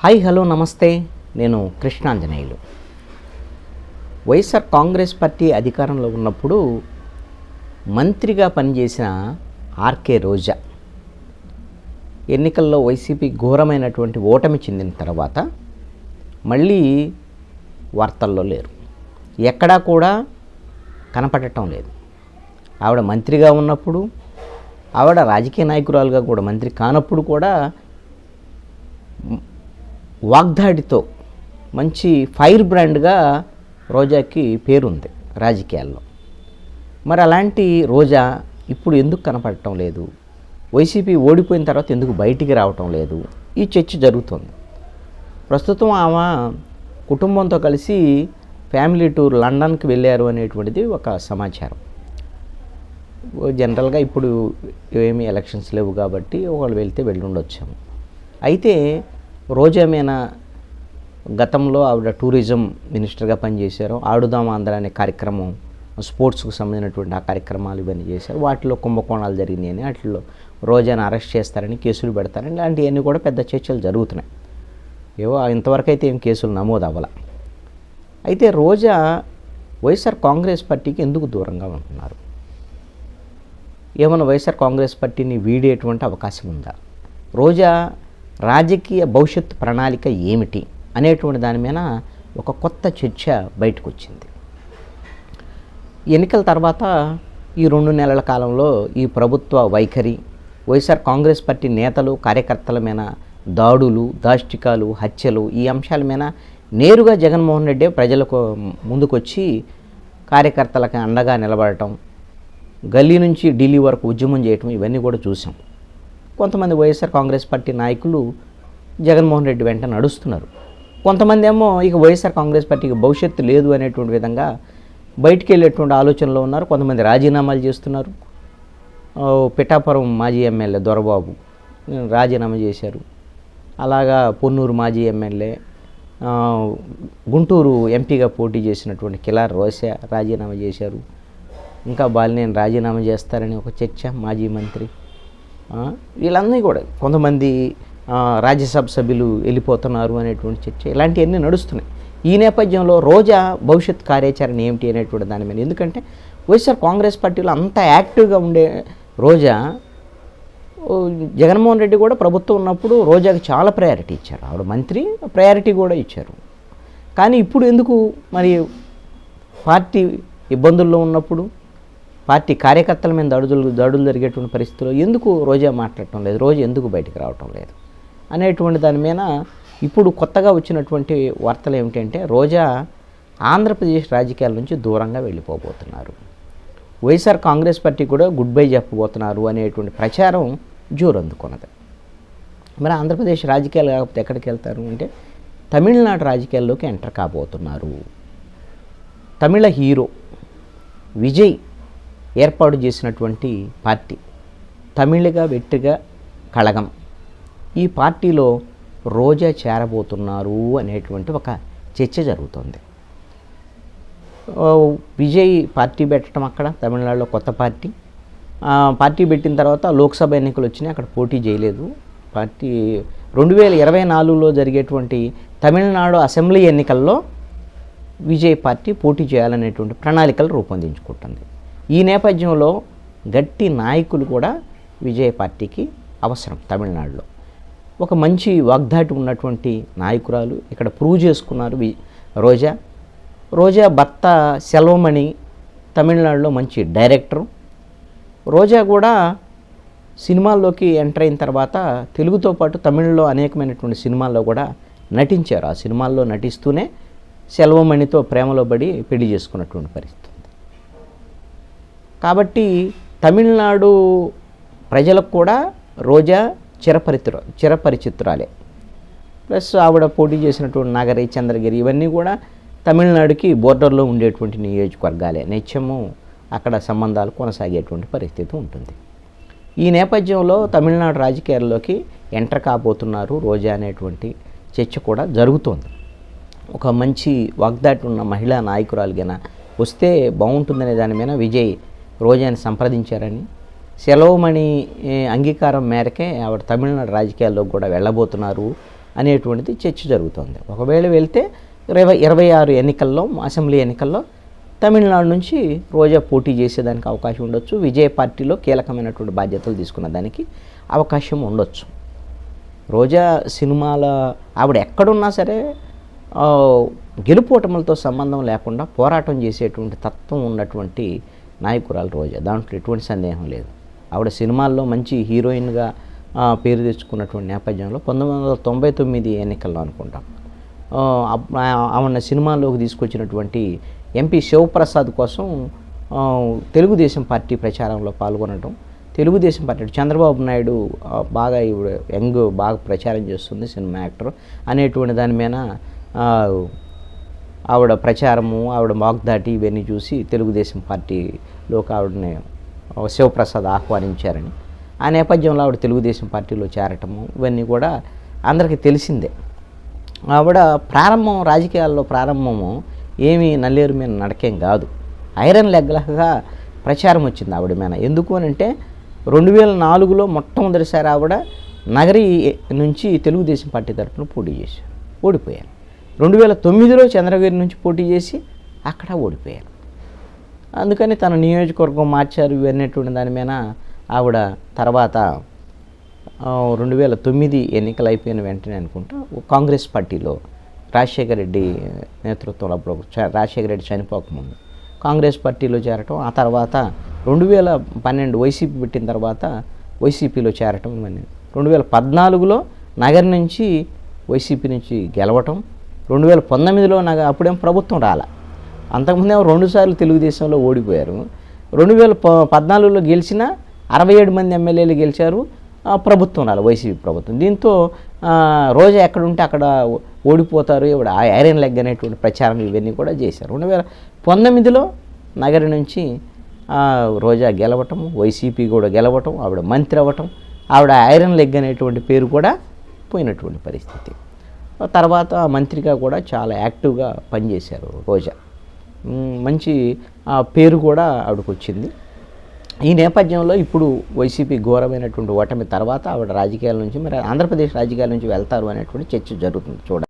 Hi hello నమస్తే. నేను Krishnanjaneyulu. YSR Congress party అధికారంలో ఉన్నప్పుడు మంత్రిగా పనిచేసిన ఆర్కే రోజా ఎన్నికల్లో వైసీపీ ఘోరమైనటువంటి ఓటమి చెందిన తర్వాత మళ్ళీ వార్తల్లో లేరు. ఎక్కడా కూడా కనపడటం లేదు. ఆవిడ మంత్రిగా ఉన్నప్పుడు, ఆవిడ రాజకీయ నాయకురాలుగా కూడా మంత్రి కానప్పుడు కూడా వాగ్దాడితో మంచి ఫైర్ బ్రాండ్గా రోజాకి పేరుంది రాజకీయాల్లో. మరి అలాంటి రోజా ఇప్పుడు ఎందుకు కనపడటం లేదు? వైసీపీ ఓడిపోయిన తర్వాత ఎందుకు బయటికి రావటం లేదు? ఈ చర్చ జరుగుతుంది. ప్రస్తుతం ఆమె కుటుంబంతో కలిసి ఫ్యామిలీ టూర్ లండన్కి వెళ్ళారు అనేటువంటిది ఒక సమాచారం. జనరల్గా ఇప్పుడు ఏమీ ఎలక్షన్స్ లేవు కాబట్టి ఒకళ్ళు వెళ్తే వెళ్ళుండొచ్చాము. అయితే రోజా మీనా గతంలో ఆవిడ టూరిజం మినిస్టర్గా పనిచేశారు. ఆడుదాం ఆంధ్ర అనే కార్యక్రమం, స్పోర్ట్స్కు సంబంధించినటువంటి ఆ కార్యక్రమాలు ఇవన్నీ చేశారు. వాటిలో కుంభకోణాలు జరిగినాయని, వాటిలో రోజాను అరెస్ట్ చేస్తారని, కేసులు పెడతారని, ఇలాంటివన్నీ కూడా పెద్ద చర్చలు జరుగుతున్నాయి. ఏవో ఇంతవరకు అయితే ఏం కేసులు నమోదు అవ్వాల. అయితే రోజా వైఎస్ఆర్ కాంగ్రెస్ పార్టీకి ఎందుకు దూరంగా ఉంటున్నారు? ఏమైనా వైఎస్ఆర్ కాంగ్రెస్ పార్టీని వీడేటువంటి అవకాశం ఉందా? రోజా రాజకీయ భవిష్యత్తు ప్రణాళిక ఏమిటి అనేటువంటి దాని మీద ఒక కొత్త చర్చ బయటకు వచ్చింది. ఎన్నికల తర్వాత ఈ 2 నెలల కాలంలో ఈ ప్రభుత్వ వైఖరి, వైఎస్ఆర్ కాంగ్రెస్ పార్టీ నేతలు కార్యకర్తల మీద దాడులు, దాష్టికాలు, హత్యలు, ఈ అంశాల మీద నేరుగా జగన్మోహన్ రెడ్డి ప్రజలకు ముందుకొచ్చి కార్యకర్తలకు అండగా నిలబడటం, గల్లీ నుంచి ఢిల్లీ వరకు ఉద్యమం చేయటం, ఇవన్నీ కూడా చూసాం. కొంతమంది వైఎస్ఆర్ కాంగ్రెస్ పార్టీ నాయకులు జగన్మోహన్ రెడ్డి వెంట నడుస్తున్నారు. కొంతమంది ఏమో ఇక వైఎస్ఆర్ కాంగ్రెస్ పార్టీకి భవిష్యత్తు లేదు అనేటువంటి విధంగా బయటికి వెళ్ళేటువంటి ఆలోచనలో ఉన్నారు. కొంతమంది రాజీనామాలు చేస్తున్నారు. పిఠాపురం మాజీ ఎమ్మెల్యే దొరబాబు రాజీనామా చేశారు. అలాగా పొన్నూరు మాజీ ఎమ్మెల్యే, గుంటూరు ఎంపీగా పోటీ చేసినటువంటి కిలార్ రోసా రాజీనామా చేశారు. ఇంకా బాలినేని రాజీనామా చేస్తారని ఒక చర్చ, మాజీ మంత్రి. వీళ్ళందరూ కూడా కొంతమంది రాజ్యసభ సభ్యులు వెళ్ళిపోతున్నారు అనేటువంటి చర్చ, ఇలాంటివన్నీ నడుస్తున్నాయి. ఈ నేపథ్యంలో రోజా భవిష్యత్ కార్యాచరణ ఏమిటి అనేటువంటి దాని మీద, ఎందుకంటే వైఎస్ఆర్ కాంగ్రెస్ పార్టీలో అంత యాక్టివ్గా ఉండే రోజా, జగన్మోహన్ రెడ్డి కూడా ప్రభుత్వం ఉన్నప్పుడు రోజాకి చాలా ప్రయారిటీ ఇచ్చారు. ఆవిడ మంత్రి, ప్రయారిటీ కూడా ఇచ్చారు. కానీ ఇప్పుడు ఎందుకు మరి పార్టీ ఇబ్బందుల్లో ఉన్నప్పుడు, పార్టీ కార్యకర్తల మీద దాడులు జరిగేటువంటి పరిస్థితుల్లో ఎందుకు రోజా మాట్లాడటం లేదు, రోజా ఎందుకు బయటకు రావటం లేదు అనేటువంటి దాని మీద ఇప్పుడు కొత్తగా వచ్చినటువంటి వార్తలు ఏమిటంటే, రోజా ఆంధ్రప్రదేశ్ రాజకీయాల నుంచి దూరంగా వెళ్ళిపోబోతున్నారు, వైఎస్ఆర్ కాంగ్రెస్ పార్టీ కూడా గుడ్ బై చెప్పబోతున్నారు అనేటువంటి ప్రచారం జోరందుకున్నది. మరి ఆంధ్రప్రదేశ్ రాజకీయాలు కాకపోతే ఎక్కడికి వెళ్తారు అంటే, తమిళనాడు రాజకీయాల్లోకి ఎంటర్ కాబోతున్నారు. తమిళ హీరో విజయ్ ఏర్పాటు చేసినటువంటి పార్టీ తమిళగా వెట్టిగా కళగం, ఈ పార్టీలో రోజా చేరబోతున్నారు అనేటువంటి ఒక చర్చ జరుగుతుంది. విజయ్ పార్టీ పెట్టడం అక్కడ తమిళనాడులో కొత్త పార్టీ. పార్టీ పెట్టిన తర్వాత లోక్సభ ఎన్నికలు వచ్చినాయి, అక్కడ పోటీ చేయలేదు. పార్టీ 2024లో జరిగేటువంటి తమిళనాడు అసెంబ్లీ ఎన్నికల్లో విజయ్ పార్టీ పోటీ చేయాలనేటువంటి ప్రణాళికలు రూపొందించుకుంటుంది. ఈ నేపథ్యంలో గట్టి నాయకులు కూడా విజయ్ పార్టీకి అవసరం. తమిళనాడులో ఒక మంచి వాగ్దాటి ఉన్నటువంటి నాయకురాలు ఇక్కడ ప్రూవ్ చేసుకున్నారు రోజా భర్త సెల్వమణి తమిళనాడులో మంచి డైరెక్టరు. రోజా కూడా సినిమాల్లోకి ఎంటర్ అయిన తర్వాత తెలుగుతో పాటు తమిళ్లో అనేకమైనటువంటి సినిమాల్లో కూడా నటించారు. ఆ సినిమాల్లో నటిస్తూనే సెల్వమణితో ప్రేమలో పడి పెళ్లి చేసుకున్నటువంటి పరిస్థితి. కాబట్టి తమిళనాడు ప్రజలకు కూడా రోజా చిరపరిచితురాలే. ప్లస్ ఆవిడ పోటీ చేసినటువంటి నగరి, చంద్రగిరి, ఇవన్నీ కూడా తమిళనాడుకి బోర్డర్లో ఉండేటువంటి నియోజకవర్గాలే. నిత్యము అక్కడ సంబంధాలు కొనసాగేటువంటి పరిస్థితి ఉంటుంది. ఈ నేపథ్యంలో తమిళనాడు రాజకీయాల్లోకి ఎంటర్ కాబోతున్నారు రోజా అనేటువంటి చర్చ కూడా జరుగుతోంది. ఒక మంచి వాగ్దాటి ఉన్న మహిళా నాయకురాలుగా వస్తే బాగుంటుందనే దాని మీద విజయ్ రోజాని సంప్రదించారని, సెలవుమణి అంగీకారం మేరకే ఆవిడ తమిళనాడు రాజకీయాల్లో కూడా వెళ్ళబోతున్నారు అనేటువంటిది చర్చ జరుగుతుంది. ఒకవేళ వెళ్తే 26 ఎన్నికల్లో, అసెంబ్లీ ఎన్నికల్లో తమిళనాడు నుంచి రోజా పోటీ చేసేదానికి అవకాశం ఉండొచ్చు. విజయ పార్టీలో కీలకమైనటువంటి బాధ్యతలు తీసుకున్న దానికి అవకాశం ఉండొచ్చు. రోజా సినిమాల ఆవిడ ఎక్కడున్నా సరే గెలుపోటములతో సంబంధం లేకుండా పోరాటం చేసేటువంటి తత్వం ఉన్నటువంటి నాయకురాలు రోజా, దాంట్లో ఎటువంటి సందేహం లేదు. ఆవిడ సినిమాల్లో మంచి హీరోయిన్గా పేరు తెచ్చుకున్నటువంటి నేపథ్యంలో 1999 ఎన్నికల్లో అనుకుంటాం ఆవిడ సినిమాల్లోకి తీసుకొచ్చినటువంటి ఎంపీ శివప్రసాద్ కోసం తెలుగుదేశం పార్టీ ప్రచారంలో పాల్గొనడం, తెలుగుదేశం పార్టీ చంద్రబాబు నాయుడు బాగా ఈవిడ యంగ్ బాగా ప్రచారం చేస్తుంది సినిమా యాక్టర్ అనేటువంటి దాని మీద ఆవిడ ప్రచారము, ఆవిడ వాగ్దాటి ఇవన్నీ చూసి తెలుగుదేశం పార్టీలోకి ఆవిడని శివప్రసాద్ ఆహ్వానించారని, ఆ నేపథ్యంలో ఆవిడ తెలుగుదేశం పార్టీలో చేరటము ఇవన్నీ కూడా అందరికీ తెలిసిందే. ఆవిడ రాజకీయాల్లో ప్రారంభము ఏమీ నల్లేరు మీద నడకేం కాదు, ఐరన్ లెగ్లాగా ప్రచారం వచ్చింది ఆవిడ మీద. ఎందుకు అని అంటే 2004లో మొట్టమొదటిసారి ఆవిడ నగరి నుంచి తెలుగుదేశం పార్టీ తరఫున పోటీ చేశారు, ఓడిపోయారు. 2009లో చంద్రగిరి నుంచి పోటీ చేసి అక్కడ ఓడిపోయారు. అందుకని తన నియోజకవర్గం మార్చారు ఇవన్నటువంటి దాని మీద ఆవిడ తర్వాత 2009 ఎన్నికలు అయిపోయిన వెంటనే అనుకుంటా కాంగ్రెస్ పార్టీలో రాజశేఖర రెడ్డి నేతృత్వంలో అప్పుడు రాజశేఖర రెడ్డి చనిపోకముందు కాంగ్రెస్ పార్టీలో చేరటం, ఆ తర్వాత 2012 వైసీపీ పెట్టిన తర్వాత వైసీపీలో చేరటం ఇవన్నీ. 2014లో నగర్ నుంచి వైసీపీ నుంచి గెలవటం, 2019లో అప్పుడేం ప్రభుత్వం రాల, అంతకుముందేమో 2 సార్లు తెలుగుదేశంలో ఓడిపోయారు. 2014లో గెలిచిన 67 మంది ఎమ్మెల్యేలు గెలిచారు, ప్రభుత్వం రాల, వైసీపీ ప్రభుత్వం. దీంతో రోజా ఎక్కడుంటే అక్కడ ఓడిపోతారు, ఇవిడ ఐరన్ లెగ్ అనేటువంటి ప్రచారం ఇవన్నీ కూడా చేశారు. 2019లో నగరి నుంచి రోజా గెలవటం, వైసీపీ కూడా గెలవటం, ఆవిడ మంత్రి అవ్వటం, ఆవిడ ఐరన్ లెగ్ అనేటువంటి పేరు కూడా పోయినటువంటి పరిస్థితి. తర్వాత మంత్రిగా కూడా చాలా యాక్టివ్గా పనిచేశారు రోజా, మంచి పేరు కూడా ఆవిడకు వచ్చింది. ఈ నేపథ్యంలో ఇప్పుడు వైసీపీ ఘోరమైనటువంటి ఓటమి తర్వాత ఆవిడ రాజకీయాల నుంచి మరి ఆంధ్రప్రదేశ్ రాజకీయాల నుంచి వెళ్తారు అనేటువంటి చర్చ జరుగుతుంది. చూడాలి.